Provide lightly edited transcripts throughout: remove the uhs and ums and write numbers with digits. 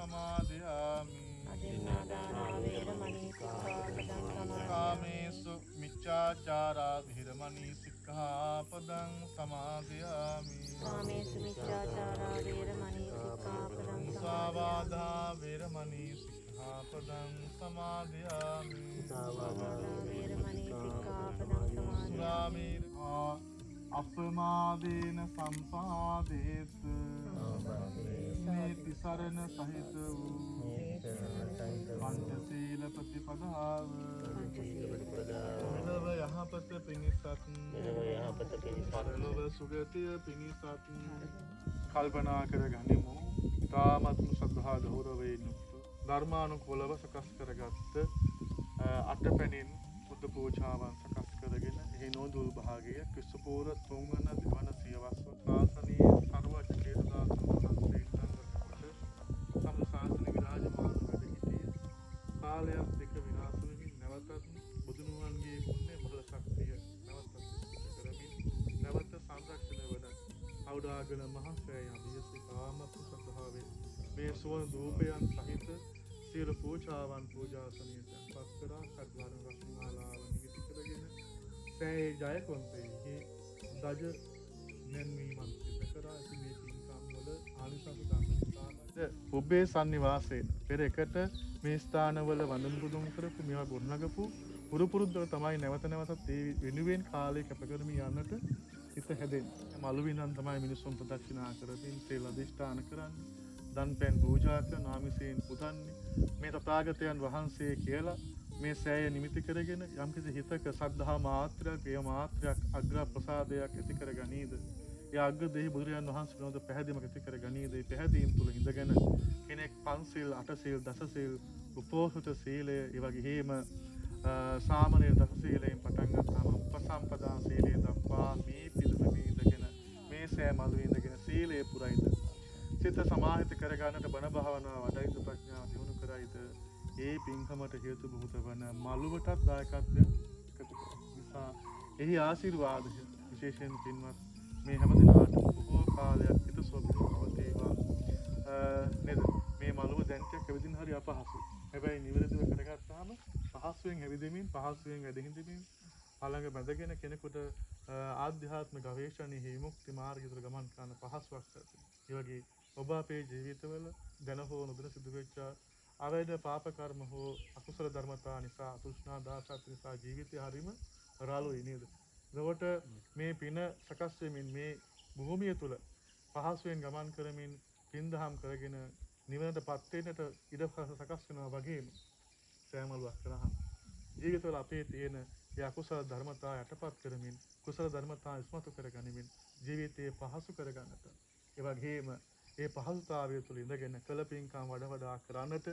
සමාදියාමි. අදින්නාදාන වේරමණී සික්ඛාපදං සමාදියාමි. කාමේසු මිච්ඡාචාරා විරමණී සික්ඛාපදං සමාදියාමි. කාමේසු මිච්ඡාචාරා වේරමණී සික්ඛාපදං සමාදියාමි. මුසාවාදා වේරමණී සික්ඛාපදං සමාදියාමි. මුසාවාදා වේරමණී සික්ඛාපදං සමාදියාමි. සුරාමේරා අප්‍රමාදේන සම්පාදේත නීති සරණ සහිත වූ පංචශීල ප්‍රතිපදාව මෙලොව යහපත පිණිසත් පරලොව සුගතිය පිණිසත් කල්පනා කර ගනිමු. තාමත්ම ශ්‍රද්ධා ගෞරවයෙන් යුක්ත ධර්මානුකූලව සකස් කරගත්ත අටපැනින් බුද්ධ පූජාවන් සකස් කරගෙන එහි නොදුල් භාගය ක්‍රිස්තුපූර්ව 3 වන දිවන සියවස්ව ශාසනීය සර්වජ කේතදාසුන් වහන්සේ සම් ශාසන විරාජමාන වැඩ සිටිය කාලයක් දෙක විනාශ වෙමින් නැවතත් බුදුන් වහන්සේගේ පුණ්‍ය බල ශක්තිය නැවතත් කරමින් නැවත සංරක්ෂණය වන අවුඩාගල මහසෑය අභියසිකාම ශ්‍රද්ධාවෙන් මේ සුවඳ ධූපයන් සහිත සියලු පූජාවන් පූජාසනයට පත් කරා සත්වරණ රත්නමාලාව නිවිත කරගෙන සෑයේ ජයකොන්තේහි දජ නැන්වීමත් සිදු කරා. මේ පින්කම් වල ආනිසංස ධර්මතාවද පුබ්බේ සන්නිවාසයෙන් පෙර එකට මේ ස්ථානවල වන්දන පුදුම් කරපු මේවා ගොඩනගපු පුරුද්දට තමයි නැවත නැවතත් ඒ වෙනුවෙන් කාලය කැප කරමින් යන්නට හිත හැදෙන්නේ. මළුවින්නම් තමයි මිනිසුන් ප්‍රදක්ෂිනා කරමින් සීල අධිෂ්ඨාන කරන්නේ. දන් පෙන් පූජා කරන ආමිසයෙන් පුදන්නේ. මේ තථාගතයන් වහන්සේ කියලා මේ සෑය නිමිති කරගෙන යම්කිසි හිතක සද්ධා මාත්‍රයක්, ප්‍රිය මාත්‍රයක්, අග්‍ර ප්‍රසාදයක් ඇති කර ගනීද? ඒ අග්‍ර දෙහි බුදුරජාණන් වහන්සේ නෝද පැහැදීමක් ඇති කර ගනීද? ඒ පැහැදීම් තුල ඉඳගෙන කෙනෙක් පන්සිල්, අටසිල්, දසසිල්, උපෝසත සීලය, ඒ වගේම සාමණේර දස සීලයෙන් පටන් ගත්තාම උපසම්පදා සීලයෙන් දක්වා මේ පිළිවෙලේ ඉඳගෙන මේ සෑ මළුවේ ඉඳගෙන සීලය පුරයිද? සිත සමාහිත කරගන්නට බණ භාවනාව වඩයිද? ප්‍රඥාව දියුණු කරයිද? ඒ පින්කමට හේතු බොහෝත වන මළුවටත් දායකත්වය එකතු කරනවා. නිසා එහි ආශිර්වාදය විශේෂයෙන් පින්වත් මේ හැම දිනාටම බොහෝ කාලයක් හිතසොබේවා නේද? මේ මළුව දැන් ටිකක් ඇවිදින්න හරි අපහසුයි. හැබැයි නිවැරදිව කරගත්තාම පහසුවෙන් ඇවිදෙමින් පහසුවෙන් වැඩහිඳිමින් ළඟ බැඳගෙන කෙනෙකුට ආධ්‍යාත්මික ගවේෂණයේ විමුක්ති මාර්ගයට ගමන් කරන පහසුවක් ලැබෙනවා. ඒ වගේ ඔබ අපේ ජීවිතවල දැන හෝ නොදැන සිදුවෙච්ච අවේද පාප කර්ම හෝ අකුසල ධර්මතා නිසා තෘෂ්ණා දාසත් නිසා ජීවිතය හරීම රාළුයි නේද? එතකොට මේ පින සකස් වෙමින් මේ භූමිය තුල පහසුවෙන් ගමන් කරමින් පින්දහම් කරගෙන නිවනටපත් වෙන්නට ඉඩ සකස් වෙනවා වගේම සෑමලුවක් කරා ජීවිතවල අපේ තියෙන ඒ අකුසල ධර්මතා යටපත් කරමින් කුසල ධර්මතා ඉස්මතු කරගනිමින් ජීවිතේ පහසු කරගන්නට ඒ වගේම ඒ පහසුතාවය තුළ ඉඳගෙන කළ පින්කම් වඩා කරන්නට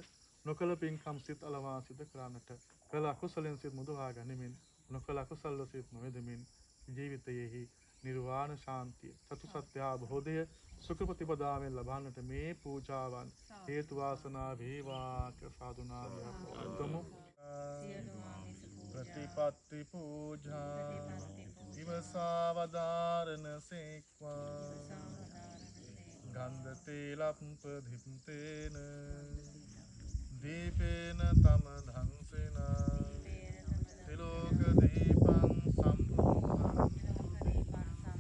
නොකළ පින්කම් සිත් අලවා සිදු කරන්නට කළ අකුසලෙන් සිත් මුදවා ගනිමින් නොකළ අකුසල සිත් නොවැදෙමින් ජීවිතයේහි නිර්වාණ ශාන්තිය චතු සත්‍ය අවබෝධය සුඛ ප්‍රතිපදාවෙන් ලබන්නට මේ පූජාවන් හේතු වාසනා වේවා සාදුනාමය පවතුමු. ප්‍රතිපත්ති පූජා ඉවසාවදාරණ සේක්වා ගන්ධ තේලප්පදිප්තේන දීපේන තම ධංසේන තිලෝක දීපං සම්භූතං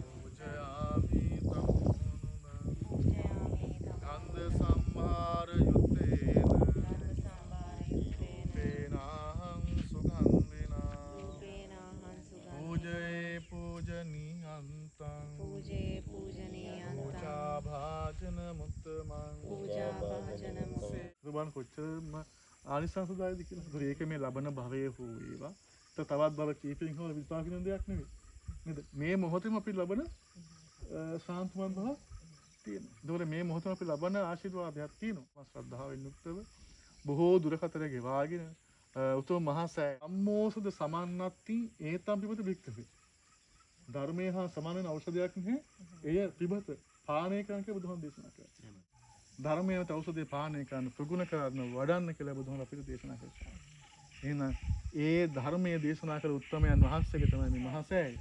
පූජයාමි තමුනුන ගන්ධ සම්භාර යුත්තේන පේනාහං සුගන්ධිනා පූජේ පූජනීයන්තං පූජා භාජන මුත්තමං සුබන් කොච්චරම ආනිසංසදායද කියලා. ඒක මේ ලබන භවයේ හෝ වේවා තවත් භව කීපකින් හෝ විපාක වෙන දෙයක් නෙවෙයි නේද? මේ මොහොතේම අපි ලබන ශාන්තමත් බව තියෙනවා. ඒතකොට මේ මොහොතේම අපි ලබන ආශිර්වාදයක් තියෙනවා. ශ්‍රද්ධාවෙන් යුක්තව බොහෝ දුරකතර ගෙවාගෙන උතුම් මහා සෑය අම්මෝසද සමන්නත්ති ඒතම් පිබත වික්කවේ ධර්මයේ හා සමාන වෙන ඖෂධයක් නැහැ. එය පිබත පානය කරන්න කියලා බුදුහාම දේශනා කළා. ධර්මයට ඖෂධය පානය කරන්න ප්‍රගුණ කරන්න වඩන්න කියලා බුදුහාම අපිට දේශනා කළා. එහෙනම් ඒ ධර්මයේ දේශනා කළ උත්තමයන් වහන්සේගේ තමයි මේ මහා සෑය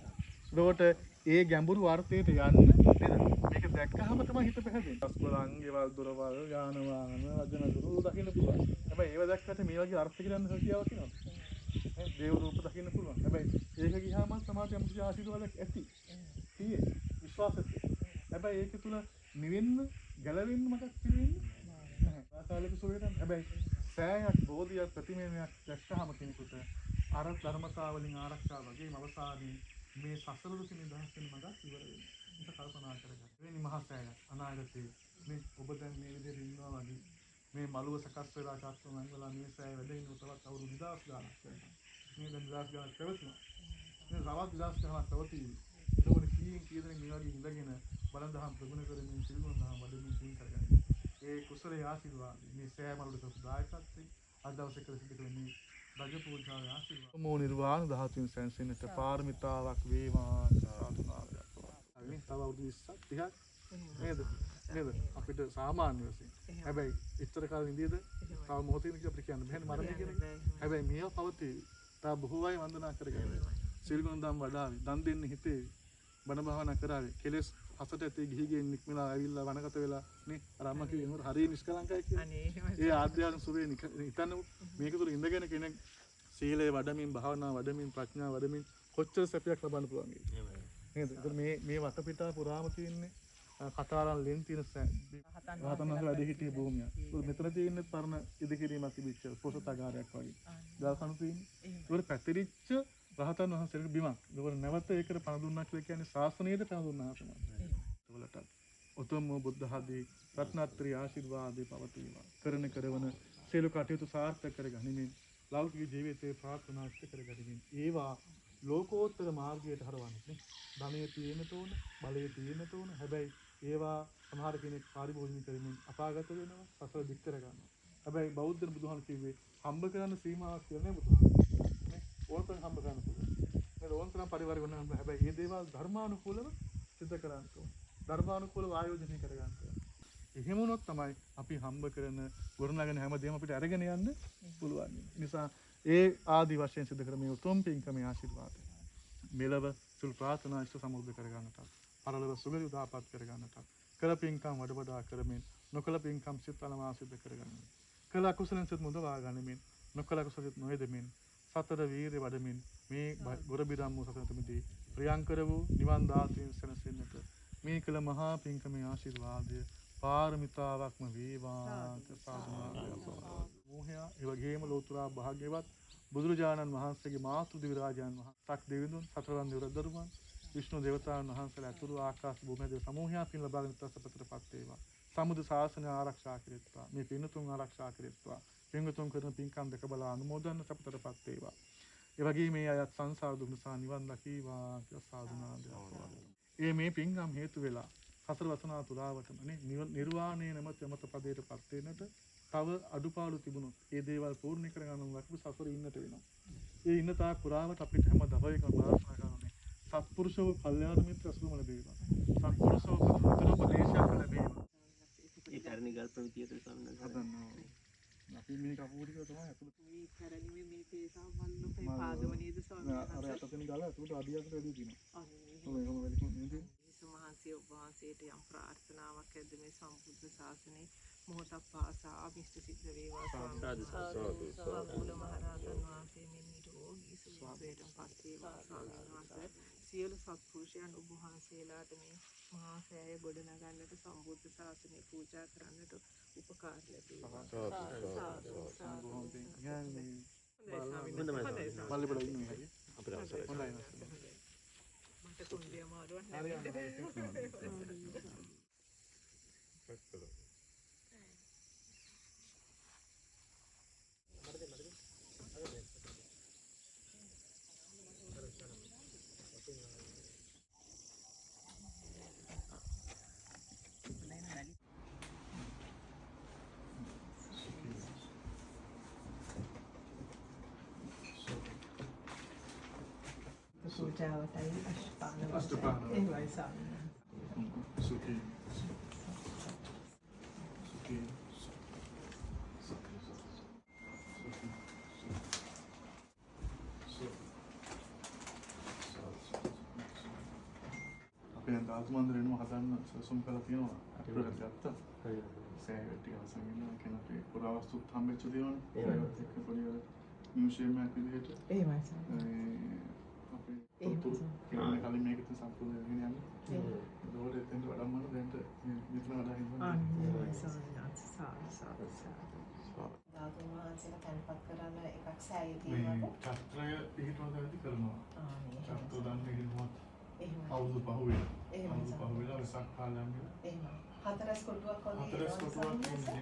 එතකොට ඒ ගැඹුරු අර්ථයට යන්න නේද? මේක දැක්කහම තමයි හිත පැහැදෙන්නේ. අස්බලං, ගෙවල් දොරවල්, යාන වාහන, වදන දුරු දකින්න පුළුවන්. හැබැයි ඒව දැක්කට මේ වගේ අර්ථ කියන්න හැකියාවක් තියෙනවා. දේව රූප දකින්න පුළුවන්. හැබැයි ඒක ගියාම සමාජ යම් කිසි ආශිර්වාදයක් ඇති. තියෙන්නේ විශ්වාසෙත්. හැබැයි ඒක තුල නිවෙන්න, ගැලවෙන්න මතක් පිළිවෙන්නේ නැහැ. ආසාලික සෝයන හැබැයි සෑයක් බෝධියක් ප්‍රතිමේයක් දැක්කහම කෙනෙකුට අර ධර්මතාවලින් ආරක්ෂා වගේම අවසානයේ මේ සසල දුක නිදහස් වෙන මඟ ඉවර වෙනවා. ඒක කල්පනා කරගන්න. වෙනි මහා සෑය අනාගතයේ මේ ඔබ දැන් මේ විදිහට ඉන්නවා වගේ මේ මළුව සකස් වෙලා චක්‍ර මංගලා මේ සෑය වැඩ ඉන්න තවත් අවුරුදු 2000 ගානක් වෙනවා. මේ දැන් 2000 ගානක් පැවතුණා. මේ තවත් 2000 ගානක් පැවතී. ඒකවල කී දෙනෙක් මේ වගේ ඉඳගෙන බලන් දහම් ප්‍රගුණ කරමින් සිල්ගුණ දහම් වඩමින් සිහින් කරගන්න. ඒ කුසලයේ ආශිර්වාද මේ සෑය මළුවට සුදායකත්වයෙන් අද දවසේ කළ සිදු කළ මේ රජ පූජාවේ ආශිර්වාද මො නිර්වාණ ධාතුන් සැනසෙන්නට පාරමිතාවක් වේවා සාදුනාරයක්. හරි තව අවුරුදු 20ක් 30ක් නේද? නේද? අපිට සාමාන්‍ය වශයෙන්. හැබැයි ඉතර කාලෙ ඉඳීද තව මොහොතකින් අපිට කියන්න බැහැ මරණය කියන එක. හැබැයි මේව පවතී. තා බොහෝ අය වන්දනා කරගෙන සිල් ගුණ දම් වඩාවි. දන් දෙන්න හිතේ. බණ භාවනා කරાવી. කෙලෙස් හසට ඇති ගිහිගෙන් නික්මලා ඇවිල්ලා වනගත වෙලා නේ අර අම්මා කියනකොට හරිය නිෂ්කලංකයි කියන්නේ. ඒ ආධ්‍යාත්මික සුවේ හිතන්න මේක තුළ ඉඳගෙන කෙනෙක් සීලය වඩමින් භාවනා වඩමින් ප්‍රඥා වඩමින් කොච්චර සැපයක් ලබන්න පුළුවන් නේද? ඒත් මේ වටපිටාව පුරාම තියෙන්නේ කතාරන් ලෙන් තියෙන රහතන් වහන්සේ වැඩ සිටිය භූමිය. මෙතන තියෙන්නේ පරණ ඉදිකිරීමක් තිබිච්ච පොසතාගාරයක් වගේ. ගල්කණු තියෙන්නේ. ඒක පැතිරිච්ච රහතන් වහන්සේගේ බිමක්. ඒක නැවත ඒකට පණ දුන්නා කියලා කියන්නේ ශාසනයේද පණ දුන්නා තමයි. ඒවලට උතුම් බුද්ධ ආදී රත්නත්‍රි ආශිර්වාදේ පවතිවා. කරන කරවන සියලු කටයුතු සාර්ථක කරගනිමින් ලෞකික ජීවිතේ ප්‍රාර්ථනා ඉෂ්ට කරගනිමින් ඒවා ලෝකෝත්තර මාර්ගයට හරවන්නේ. ධනෙ තියෙන්න ඕන, බලය තියෙන්න ඕන. හැබැයි ඒවා සමහර කෙනෙක් පරිභෝජනය කරමින් අපාගත වෙනවා, සසර දික් කර ගන්නවා. හැබැයි බෞද්ධ බුදුහාම කිව්වේ හම්බ කරන සීමාවක් කියලා නේ බුදුහාම. නේ ඕනතරම් හම්බ කරන්න පුළුවන්. මේ ඕනතරම් පරිවාර වෙනවා. හැබැයි මේ දේවල් ධර්මානුකූලව සිද්ධ කරන්න ඕන. ධර්මානුකූලව ආයෝජනය කර ගන්න ඕන. එහෙම වුණොත් තමයි අපි හම්බ කරන වර්ණගෙන හැමදේම අපිට අරගෙන යන්න පුළුවන්. නිසා ඒ ආදි වශයෙන් සිදු කර මේ උතුම් පින්කමේ ආශිර්වාදය මෙලව සුළු ප්‍රාර්ථනා ඉෂ්ට සමුද්ද කර ගන්නට පරලොව සුගති උදාපත් කර ගන්නට කළ පින්කම් වඩ වඩා කරමින් නොකළ පින්කම් සිත අලමාසිත කර ගන්නමින් කළ අකුසලෙන් සිත මුදවා ගනිමින් නොකළ කුසලිත නොයදමින් සතර වීර්ය වඩමින් මේ ගොරබිරම් වූ සසනතමදී ප්‍රියංකර වූ නිවන් දාතයෙන් සැනසෙන්නට මේ කළ මහා පින්කමේ ආශිර්වාදය පාරමිතාවක්ම වේවා සාදුනා. මෝහය ඒ වගේම ලෝතුරා භාග්‍යවත් බුදුරජාණන් වහන්සේගේ මාතෘ දිවිරාජයන් වහන්සේ සක් දෙවිඳුන් සතරවන් දෙවිදරුවන් විෂ්ණු දේවතාවුන් වහන්සේලා අතුරු ආකාශ භූමිය දේව සමූහයක් පින් ලබාගෙන තසපතරපත් වේවා. සමුද ශාසනය ආරක්ෂා කෙරෙත්වා. මේ පින්තුන් ආරක්ෂා කෙරෙත්වා. පින්තුන් කරන පින්කම් දෙක බලා අනුමෝදන් සපතරපත් වේවා. ඒ වගේම මේ අයත් සංසාර දුක් නිසා නිවන් දකීවා කියලා සාදුනා. මේ පින්කම් හේතු වෙලා සතර වසනා තුලාවටම නිර්වාණය නැමැති යමත පදයටපත් වෙන්නට තව අඩුපාඩු තිබුණොත් ඒ දේවල් පූර්ණ කර ගන්න ලක්ව සසරේ ඉන්නට වෙනවා. ඒ ඉන්න තාක් පුරාවට අපිට හැම දවයකම ප්‍රාර්ථනා කරන්නේ සත්පුරුෂව කල්යාණ මිත්‍ර අසුම ලැබේවා. සත්පුරුෂව උපදේශයක් ලැබේවා. ඒ තරණි ගල් ප්‍රවිතියට සම්බන්ධ අපි මේ කපුරික තමයි අතුළු මේ කරණිමේ මේ පේසා වන්නෝ පාදම නේද ස්වාමීන් වහන්සේ. අර අතෙන් ගාලා අතුළු අඩියක් වැඩි තියෙනවා. අනේ ඔය වෙලෙක නේද? මහන්සිය ඔබ වහන්සේට යම් ප්‍රාර්ථනාවක් ඇද්ද මේ සම්බුද්ධ ශාසනයේ මොහොතක් පාසා අභිෂ්ට සිද්ධ වේවා ස්වාමීන් වහන්සේ. සම්බුද්ධ මහරහතන් වහන්සේ මෙන් නිරෝගී සුවයට පත් වේවා ස්වාමීන් වහන්සේ. සියලු සත්පුරුෂයන් ඔබ වහන්සේලාට මේ මහා සෑය ගොඩනගන්නට සම්බුද්ධ ශාසනය පූජා කරන්නට උපකාර ලැබේවා. මල්ලිපඩ ඉන්නේ හැටි අපිට අවසරයි. හොඳයි. මට කුණ්ඩිය මාරුවක් නැහැ. පූජාවටයි අෂ්ටාංග ඒවයි ස්වාමීන් වහන්සේ. සුඛී සුඛී ධාතු මන්දිරේම හදන්න සැලසුම් කරලා තියෙනවා. අපිට ගත්තා. සෑහෙන ටික අවසන් වෙනවා. කෙනෙක් පුරාවස්තුත් හම්බෙච්ච දේවනේ. ඒවත් එක්ක පොඩි වල මියුසියම් එකක් විදිහට. එහෙමයි සර්. අපේ තොරතුරු කියන්නේ කලින් මේක තමයි සම්පූර්ණ වෙගෙන යන්නේ. ඒකෝට එතෙන්ට වඩම්මන දැන්ට මෙතන වඩා හිතනවා. ධාතුන් වහන්සේලා තැන්පත් කරන එකක් සෑයේ මේ තියෙනවද? චත්‍රය පිටවලදී කරනවා. චත්‍ර දන්නේ හිතමත් එහෙමයි. අවුරුදු 5 වෙලා. එහෙමයි අවුරුදු සර්. 5 වෙලා වෙසක් කාලයන් වල එහෙමයි. හතරස් කොටුවක් වගේ හතරස් කොටුවක් ඒවා සර්?